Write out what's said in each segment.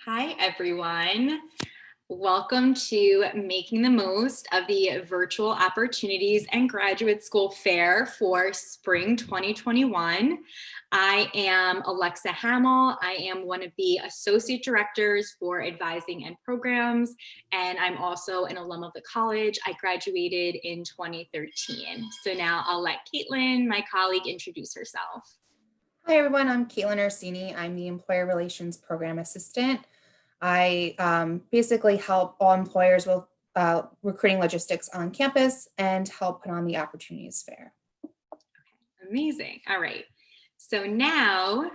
Hi, everyone. Welcome to Making the Most of the Virtual Opportunities and Graduate School Fair for Spring 2021. I am Alexa Hamill. I am one of the Associate Directors for Advising and Programs, and I'm also an alum of the college. I graduated in 2013. So now I'll let Caitlin, my colleague, introduce herself. Hi, everyone. I'm Caitlin Orsini. I'm the Employer Relations Program Assistant. I basically help all employers with recruiting logistics on campus and help put on the Opportunities Fair. Amazing. All right. So now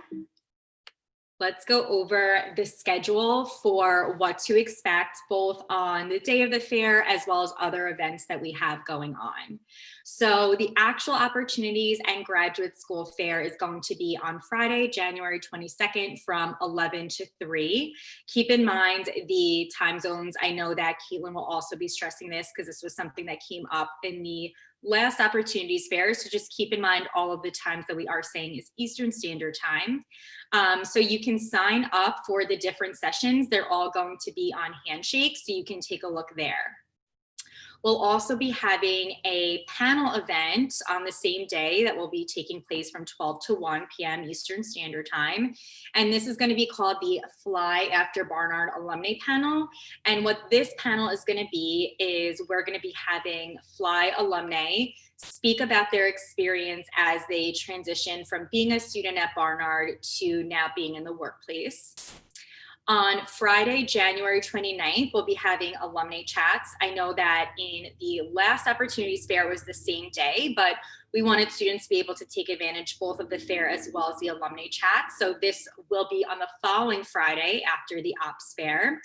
let's go over the schedule for what to expect both on the day of the fair as well as other events that we have going on. So the actual Opportunities and Graduate School Fair is going to be on Friday, January 22nd from 11 to 3. Keep in mind the time zones. I know that Caitlin will also be stressing this because this was something that came up in the last Opportunities Fair. So just keep in mind all of the times that we are saying is Eastern Standard Time. So you can sign up for the different sessions. They're all going to be on Handshake, so you can take a look there. We'll also be having a panel event on the same day that will be taking place from 12 to 1 p.m. Eastern Standard Time. And this is going to be called the Fly After Barnard Alumni Panel. And what this panel is going to be is we're going to be having Fly alumni speak about their experience as they transition from being a student at Barnard to now being in the workplace. On Friday, January 29th, we'll be having alumni chats. I know that in the last Opportunities Fair was the same day, but we wanted students to be able to take advantage both of the fair as well as the alumni chat. So this will be on the following Friday after the Ops Fair.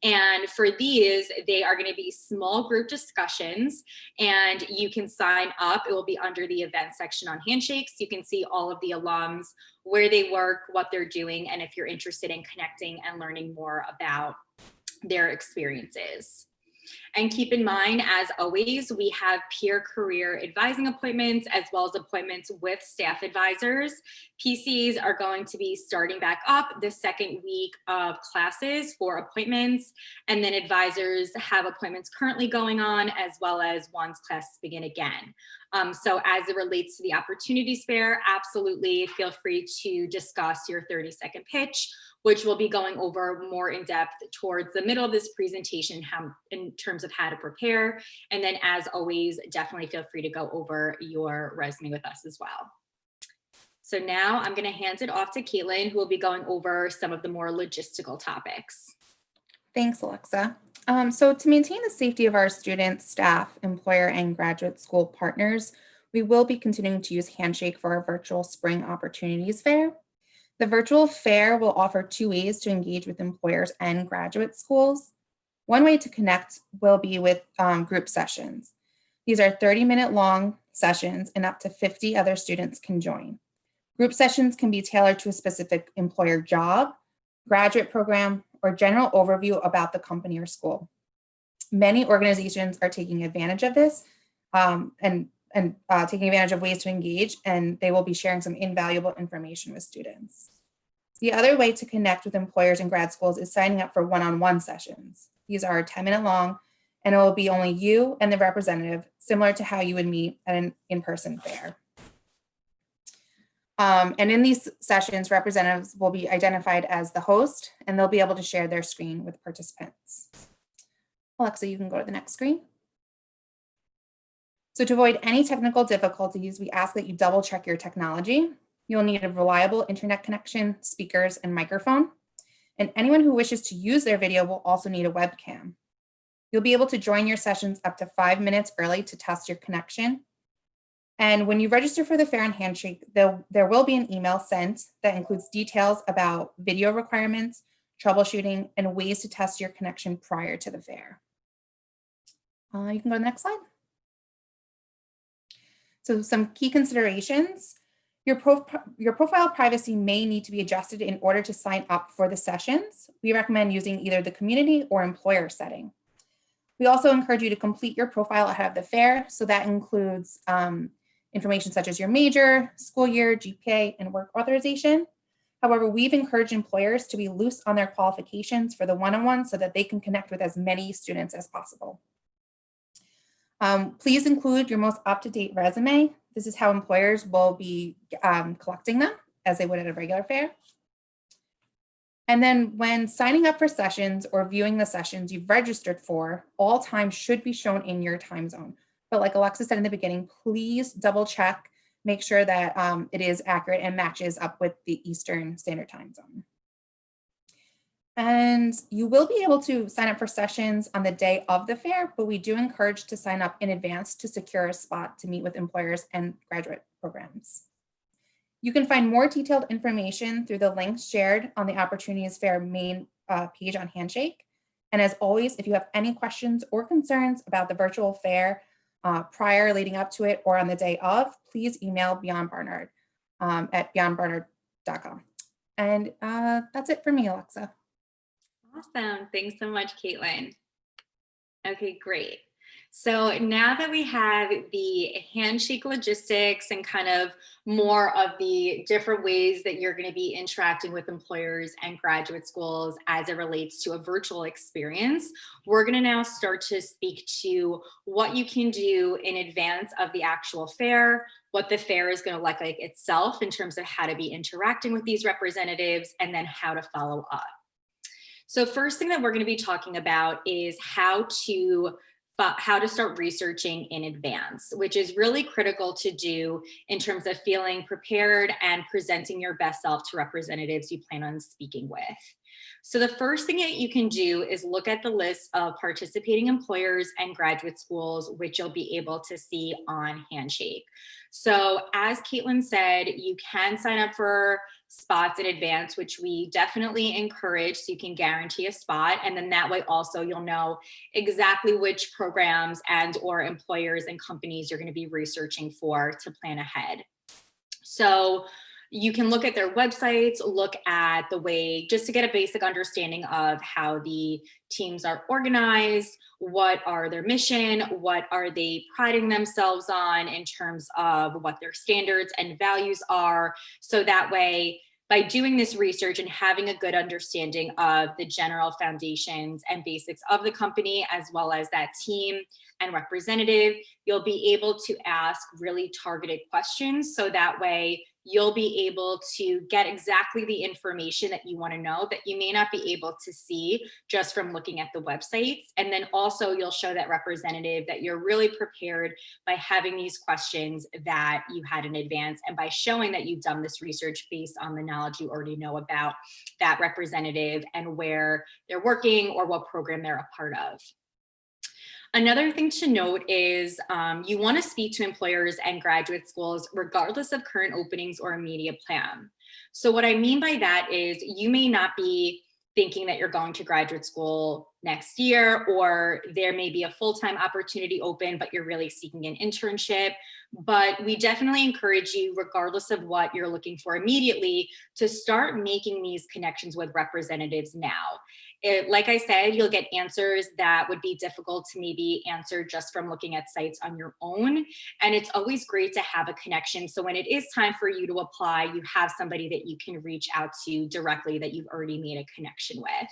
And for these, they are going to be small group discussions, and you can sign up. It will be under the event section on Handshakes. You can see all of the alums, where they work, what they're doing, and if you're interested in connecting and learning more about their experiences. And keep in mind, as always, we have peer career advising appointments as well as appointments with staff advisors. PCs are going to be starting back up the second week of classes for appointments, and then advisors have appointments currently going on as well as once classes begin again. So as it relates to the Opportunities Fair, absolutely feel free to discuss your 30-second pitch, which we'll be going over more in depth towards the middle of this presentation in terms of how to prepare. And then as always, definitely feel free to go over your resume with us as well. So now I'm going to hand it off to Caitlin, who will be going over some of the more logistical topics. Thanks, Alexa. So to maintain the safety of our students, staff, employer, and graduate school partners, we will be continuing to use Handshake for our virtual Spring Opportunities Fair. The virtual fair will offer two ways to engage with employers and graduate schools. One way to connect will be with group sessions. These are 30-minute long sessions and up to 50 other students can join. Group sessions can be tailored to a specific employer job, graduate program, or general overview about the company or school. Many organizations are taking advantage of this and taking advantage of ways to engage, and they will be sharing some invaluable information with students. The other way to connect with employers and grad schools is signing up for one-on-one sessions. These are 10-minute long, and it will be only you and the representative, similar to how you would meet at an in-person fair. And in these sessions, representatives will be identified as the host, and they'll be able to share their screen with participants. Alexa, you can go to the next screen. So to avoid any technical difficulties, we ask that you double check your technology. You'll need a reliable internet connection, speakers, and microphone. And anyone who wishes to use their video will also need a webcam. You'll be able to join your sessions up to 5 minutes early to test your connection. And when you register for the fair on Handshake, there will be an email sent that includes details about video requirements, troubleshooting, and ways to test your connection prior to the fair. You can go to the next slide. So some key considerations. Your profile privacy may need to be adjusted in order to sign up for the sessions. We recommend using either the community or employer setting. We also encourage you to complete your profile ahead of the fair. So that includes information such as your major, school year, GPA, and work authorization. However, we've encouraged employers to be loose on their qualifications for the one-on-one so that they can connect with as many students as possible. Please include your most up-to-date resume. This is how employers will be collecting them as they would at a regular fair. And then when signing up for sessions or viewing the sessions you've registered for, all times should be shown in your time zone. But like Alexa said in the beginning, please double check, make sure that it is accurate and matches up with the Eastern Standard Time Zone. And you will be able to sign up for sessions on the day of the fair, but we do encourage to sign up in advance to secure a spot to meet with employers and graduate programs. You can find more detailed information through the links shared on the Opportunities Fair main page on Handshake. And as always, if you have any questions or concerns about the virtual fair prior, leading up to it, or on the day of, please email Beyond Barnard at beyondbarnard.com. And that's it for me, Alexa. Awesome. Thanks so much, Caitlin. Okay, great. So now that we have the Handshake logistics and kind of more of the different ways that you're going to be interacting with employers and graduate schools as it relates to a virtual experience, we're going to now start to speak to what you can do in advance of the actual fair, what the fair is going to look like itself in terms of how to be interacting with these representatives, and then how to follow up. So first thing that we're going to be talking about is how to start researching in advance, which is really critical to do in terms of feeling prepared and presenting your best self to representatives you plan on speaking with. So the first thing that you can do is look at the list of participating employers and graduate schools, which you'll be able to see on Handshake. So as Caitlin said, you can sign up for spots in advance, which we definitely encourage, so you can guarantee a spot. And then that way also you'll know exactly which programs and or employers and companies you're going to be researching for to plan ahead. So you can look at their websites, look at the way, just to get a basic understanding of how the teams are organized, what are their mission, what are they priding themselves on in terms of what their standards and values are. So that way, by doing this research and having a good understanding of the general foundations and basics of the company, as well as that team and representative, you'll be able to ask really targeted questions. So that way you'll be able to get exactly the information that you want to know that you may not be able to see just from looking at the websites. And then also you'll show that representative that you're really prepared by having these questions that you had in advance and by showing that you've done this research based on the knowledge you already know about that representative and where they're working or what program they're a part of. Another thing to note is you want to speak to employers and graduate schools regardless of current openings or immediate plan. So what I mean by that is you may not be thinking that you're going to graduate school next year, or there may be a full-time opportunity open, but you're really seeking an internship. But we definitely encourage you, regardless of what you're looking for immediately, to start making these connections with representatives now. Like I said, you'll get answers that would be difficult to maybe answer just from looking at sites on your own. And it's always great to have a connection. So when it is time for you to apply, you have somebody that you can reach out to directly that you've already made a connection with.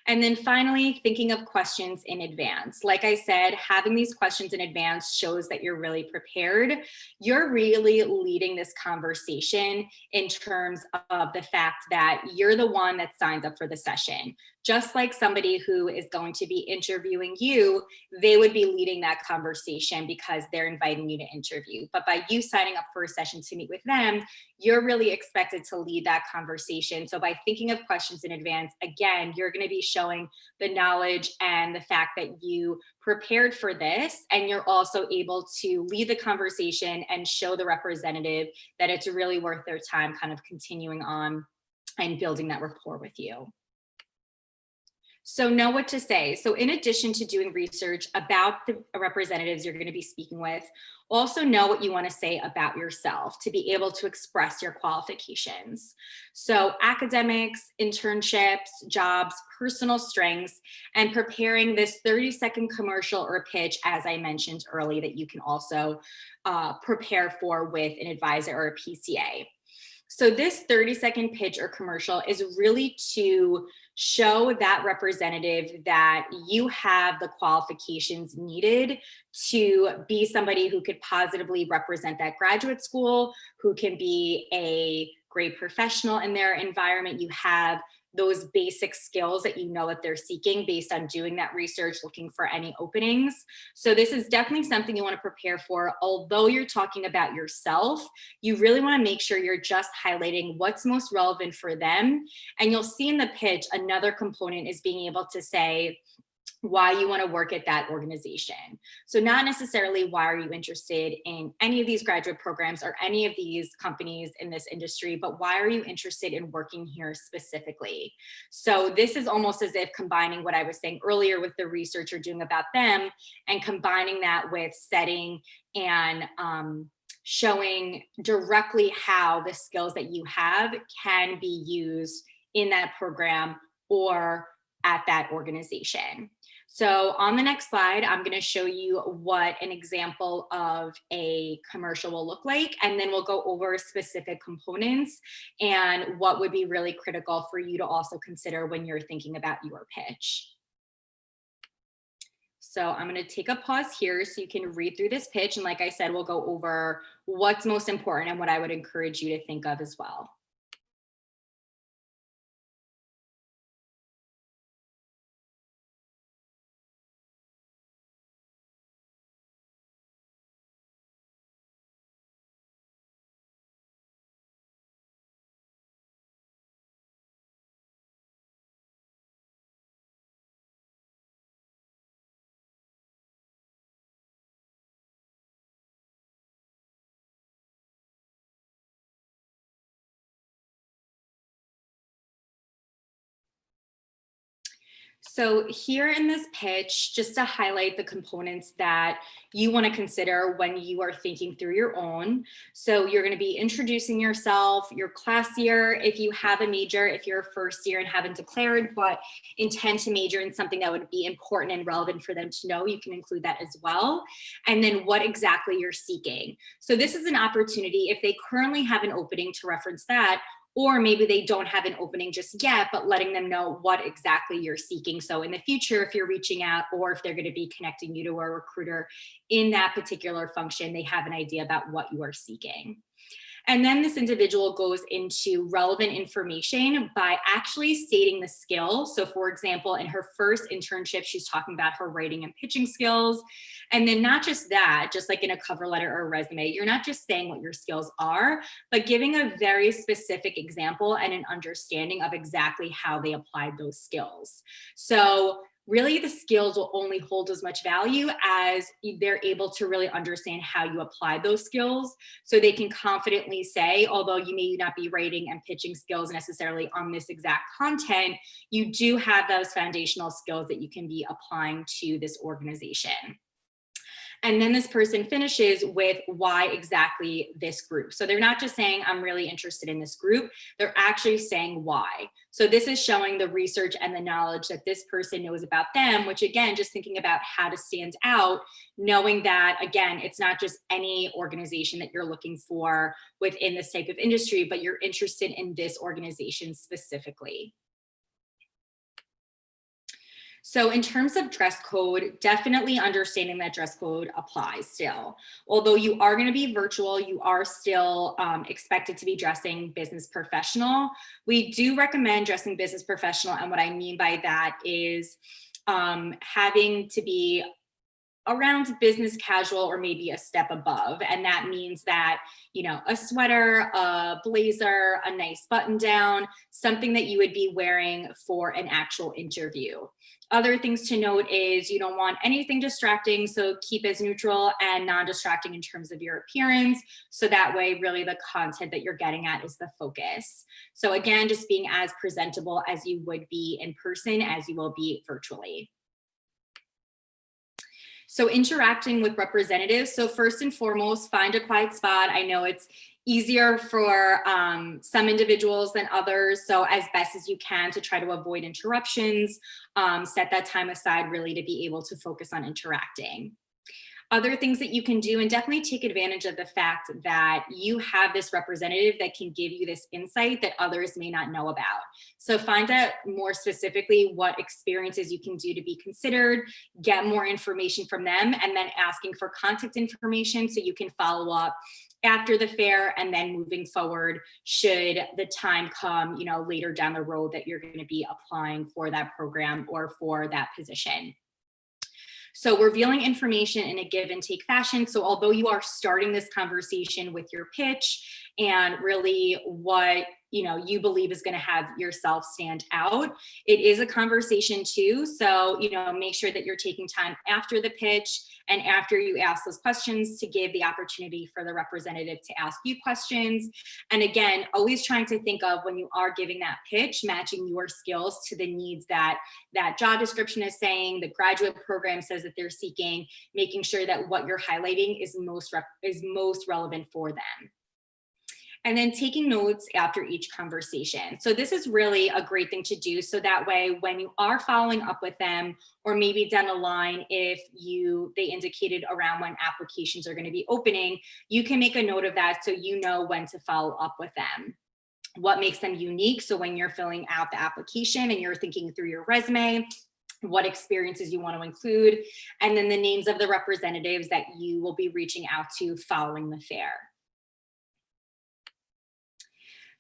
And then finally, thinking of questions in advance. Like I said, having these questions in advance shows that you're really prepared. You're really leading this conversation in terms of the fact that you're the one that signs up for the session. Just like somebody who is going to be interviewing you, they would be leading that conversation because they're inviting you to interview. But by you signing up for a session to meet with them, you're really expected to lead that conversation. So by thinking of questions in advance, again, you're going to be showing the knowledge and the fact that you prepared for this, and you're also able to lead the conversation and show the representative that it's really worth their time kind of continuing on and building that rapport with you. So know what to say. So in addition to doing research about the representatives you're going to be speaking with, also know what you want to say about yourself to be able to express your qualifications. So academics, internships, jobs, personal strengths, and preparing this 30-second commercial or pitch, as I mentioned earlier, that you can also prepare for with an advisor or a PCA. So this 30-second pitch or commercial is really to show that representative that you have the qualifications needed to be somebody who could positively represent that graduate school, who can be a great professional in their environment. You have those basic skills that you know that they're seeking based on doing that research, looking for any openings. So this is definitely something you want to prepare for. Although you're talking about yourself, you really want to make sure you're just highlighting what's most relevant for them. And you'll see in the pitch, another component is being able to say why you want to work at that organization. So not necessarily why are you interested in any of these graduate programs or any of these companies in this industry, but why are you interested in working here specifically? So this is almost as if combining what I was saying earlier with the research you're doing about them and combining that with setting and showing directly how the skills that you have can be used in that program or at that organization. So on the next slide, I'm going to show you what an example of a commercial will look like, and then we'll go over specific components and what would be really critical for you to also consider when you're thinking about your pitch. So I'm going to take a pause here so you can read through this pitch. And like I said, we'll go over what's most important and what I would encourage you to think of as well. So here in this pitch, just to highlight the components that you want to consider when you are thinking through your own. So you're going to be introducing yourself, your class year, if you have a major, if you're a first year and haven't declared, but intend to major in something that would be important and relevant for them to know, you can include that as well. And then what exactly you're seeking. So this is an opportunity, if they currently have an opening, to reference that, or maybe they don't have an opening just yet, but letting them know what exactly you're seeking. So in the future, if you're reaching out or if they're going to be connecting you to a recruiter in that particular function, they have an idea about what you are seeking. And then this individual goes into relevant information by actually stating the skill. So for example, in her first internship, she's talking about her writing and pitching skills. And then not just that, just like in a cover letter or a resume, you're not just saying what your skills are, but giving a very specific example and an understanding of exactly how they applied those skills. So really the skills will only hold as much value as they're able to really understand how you apply those skills, so they can confidently say, although you may not be writing and pitching skills necessarily on this exact content, you do have those foundational skills that you can be applying to this organization. And then this person finishes with why exactly this group. So they're not just saying, I'm really interested in this group, they're actually saying why. So this is showing the research and the knowledge that this person knows about them, which again, just thinking about how to stand out, knowing that, again, it's not just any organization that you're looking for within this type of industry, but you're interested in this organization specifically. So in terms of dress code, definitely understanding that dress code applies still. Although you are going to be virtual, you are still expected to be dressing business professional. We do recommend dressing business professional. And what I mean by that is having to be around business casual or maybe a step above. And that means that, you know, a sweater, a blazer, a nice button down, something that you would be wearing for an actual interview. Other things to note is you don't want anything distracting, so keep as neutral and non-distracting in terms of your appearance. So that way, really the content that you're getting at is the focus. So again, just being as presentable as you would be in person as you will be virtually. So interacting with representatives. So first and foremost, find a quiet spot. I know it's easier for some individuals than others. So as best as you can to try to avoid interruptions, set that time aside really to be able to focus on interacting. Other things that you can do, and definitely take advantage of the fact that you have this representative that can give you this insight that others may not know about. So find out more specifically what experiences you can do to be considered, get more information from them, and then asking for contact information so you can follow up after the fair and then moving forward should the time come, later down the road that you're going to be applying for that program or for that position. So revealing information in a give and take fashion. So although you are starting this conversation with your pitch and really what you believe is going to have yourself stand out, it is a conversation too. So make sure that you're taking time after the pitch and after you ask those questions to give the opportunity for the representative to ask you questions. And again, always trying to think of, when you are giving that pitch, matching your skills to the needs that job description is saying, the graduate program says that they're seeking, making sure that what you're highlighting is most relevant for them. And then taking notes after each conversation. So this is really a great thing to do. So that way, when you are following up with them, or maybe down the line, if they indicated around when applications are going to be opening, you can make a note of that so you know when to follow up with them. What makes them unique? So when you're filling out the application and you're thinking through your resume, what experiences you want to include, and then the names of the representatives that you will be reaching out to following the fair.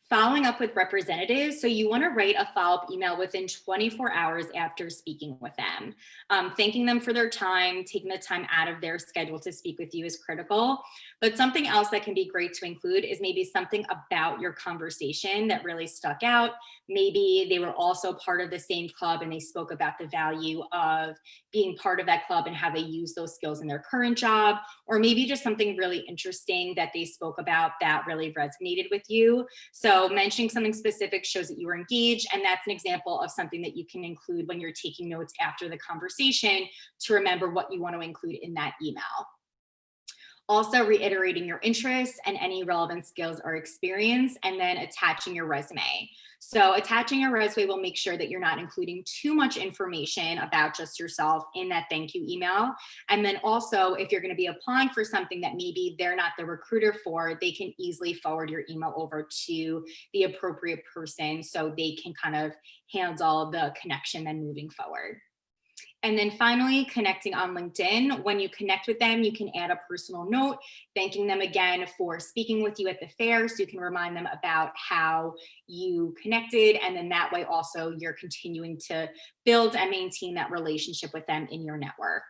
Following up with representatives. So you want to write a follow-up email within 24 hours after speaking with them. Thanking them for their time, taking the time out of their schedule to speak with you is critical. But something else that can be great to include is maybe something about your conversation that really stuck out. Maybe they were also part of the same club and they spoke about the value of being part of that club and how they use those skills in their current job, or maybe just something really interesting that they spoke about that really resonated with you. So mentioning something specific shows that you were engaged, and that's an example of something that you can include when you're taking notes after the conversation to remember what you want to include in that email. Also reiterating your interests and any relevant skills or experience, and then attaching your resume. So attaching your resume will make sure that you're not including too much information about just yourself in that thank you email. And then also, if you're going to be applying for something that maybe they're not the recruiter for, they can easily forward your email over to the appropriate person so they can kind of handle the connection then moving forward. And then finally, connecting on LinkedIn. When you connect with them, you can add a personal note, thanking them again for speaking with you at the fair, so you can remind them about how you connected. And then that way also you're continuing to build and maintain that relationship with them in your network.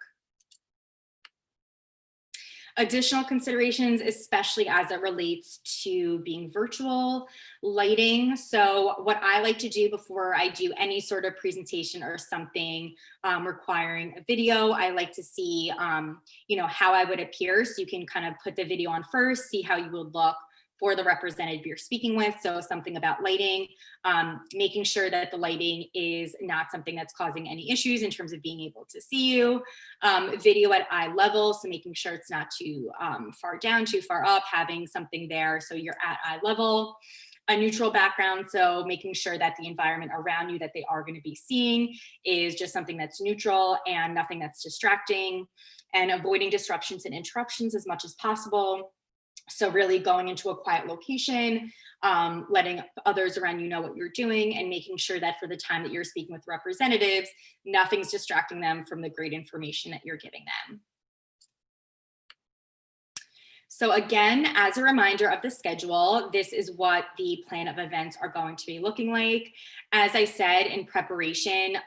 Additional considerations, especially as it relates to being virtual, lighting. So what I like to do before I do any sort of presentation or something requiring a video, I like to see, how I would appear. So you can kind of put the video on first, see how you would look for the representative you're speaking with. So something about lighting, making sure that the lighting is not something that's causing any issues in terms of being able to see you. Video at eye level, so making sure it's not too far down, too far up, having something there so you're at eye level. A neutral background, so making sure that the environment around you that they are going to be seeing is just something that's neutral and nothing that's distracting, and avoiding disruptions and interruptions as much as possible. So really going into a quiet location, letting others around you know what you're doing, and making sure that for the time that you're speaking with representatives, nothing's distracting them from the great information that you're giving them. So again, as a reminder of the schedule, this is what the plan of events are going to be looking like. As I said, in preparation,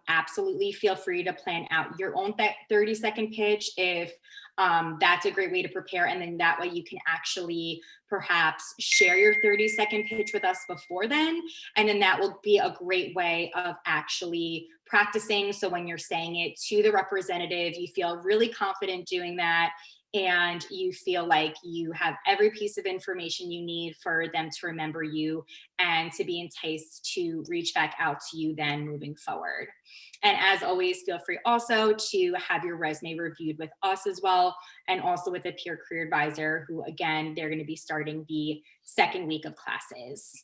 absolutely feel free to plan out your own 30-second pitch if that's a great way to prepare. And then that way you can actually perhaps share your 30-second pitch with us before then. And then that will be a great way of actually practicing. So when you're saying it to the representative, you feel really confident doing that, and you feel like you have every piece of information you need for them to remember you and to be enticed to reach back out to you then moving forward. And as always, feel free also to have your resume reviewed with us as well, and also with a peer career advisor who, again, they're going to be starting the second week of classes.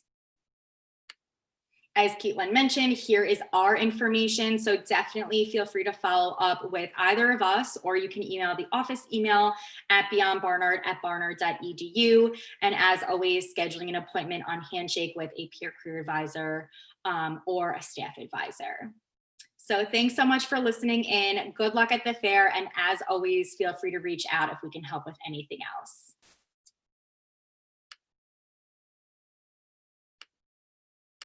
As Caitlin mentioned, here is our information. So definitely feel free to follow up with either of us, or you can email the office email at beyondbarnard@barnard.edu. And as always, scheduling an appointment on Handshake with a peer career advisor or a staff advisor. So thanks so much for listening in. Good luck at the fair. And as always, feel free to reach out if we can help with anything else.